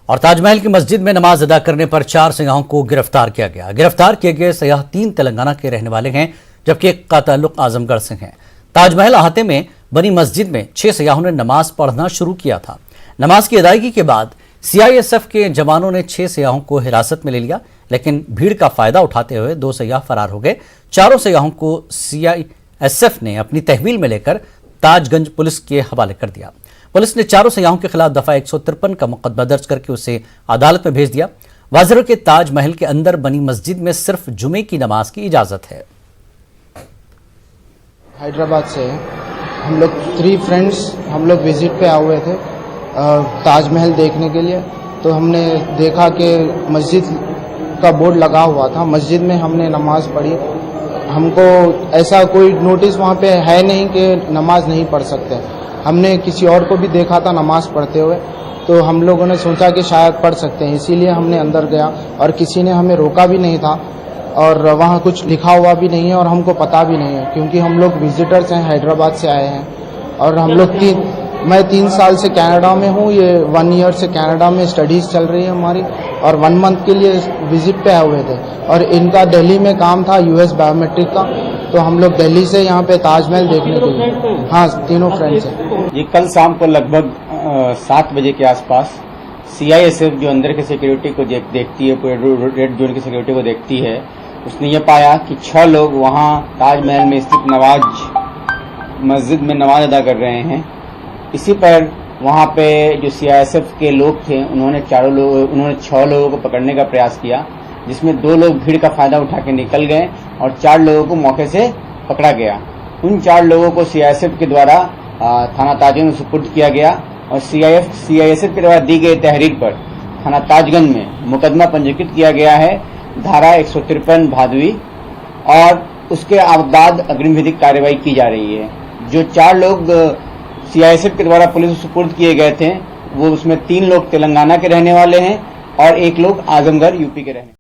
और ताजमहल की मस्जिद में नमाज अदा करने पर 4 सयाहों को गिरफ्तार किया गया। गिरफ्तार किए गए सयाह 3 तेलंगाना के रहने वाले हैं, जबकि एक का ताल्लुक आजमगढ़ से है। ताजमहल अहाते में बनी मस्जिद में 6 सयाहों ने नमाज पढ़ना शुरू किया था। नमाज की अदायगी के बाद CISF के जवानों ने 6 सयाहों को हिरासत में ले लिया, लेकिन भीड़ का फायदा उठाते हुए 2 सयाह फरार हो गए। 4 सयाहों को CISF ने अपनी तहवील में लेकर ताजगंज पुलिस के हवाले कर दिया। पुलिस ने 4 सयाहों के खिलाफ दफा 153 का मुकदमा दर्ज करके उसे अदालत में भेज दिया। वाज़ेह के ताजमहल के अंदर बनी मस्जिद में सिर्फ जुमे की नमाज की इजाजत है। हैदराबाद से हम लोग 3 फ्रेंड्स हम लोग विजिट पे आए हुए थे ताजमहल देखने के लिए। तो हमने देखा कि मस्जिद का बोर्ड लगा हुआ था, मस्जिद में हमने नमाज पढ़ी। हमको ऐसा कोई नोटिस वहाँ पे है नहीं कि नमाज नहीं पढ़ सकते। हमने किसी और को भी देखा था नमाज पढ़ते हुए, तो हम लोगों ने सोचा कि शायद पढ़ सकते हैं, इसीलिए हमने अंदर गया और किसी ने हमें रोका भी नहीं था और वहाँ कुछ लिखा हुआ भी नहीं है और हमको पता भी नहीं है, क्योंकि हम लोग विजिटर्स हैं, हैदराबाद से आए हैं। और हम लोग मैं 3 साल से कनाडा में हूँ, ये 1 ईयर से कनाडा में स्टडीज़ चल रही है हमारी, और 1 मंथ के लिए विजिट पे आए हुए थे। और इनका दिल्ली में काम था US बायोमेट्रिक का, तो हम लोग दिल्ली से यहाँ पे ताजमहल देखने के लिए। हाँ, तीनों फ्रेंड्स हैं। ये कल शाम को लगभग 7 बजे के आसपास CISF जो अंदर की सिक्योरिटी को देखती है, पूरे रेड जोन की सिक्योरिटी को देखती है, उसने ये पाया कि 6 लोग वहाँ ताजमहल में स्थित मस्जिद में नमाज अदा कर रहे हैं। इसी पर वहाँ पे जो CISF के लोग थे, उन्होंने 6 लोगों को पकड़ने का प्रयास किया, जिसमें 2 लोग भीड़ का फायदा उठा के निकल गए और 4 लोगों को मौके से पकड़ा गया। उन 4 लोगों को CISF के द्वारा थाना ताजगंज में सुपुर्द किया गया और CISF के द्वारा दी गई तहरीर पर थाना ताजगंज में मुकदमा पंजीकृत किया गया है, धारा 153 भादवी, और उसके बाद अग्रिम विधिक कार्रवाई की जा रही है। जो 4 लोग CISF के द्वारा पुलिस को सुपुर्द किए गए थे, वो उसमें 3 लोग तेलंगाना के रहने वाले हैं और 1 लोग आजमगढ़ UP के रहने।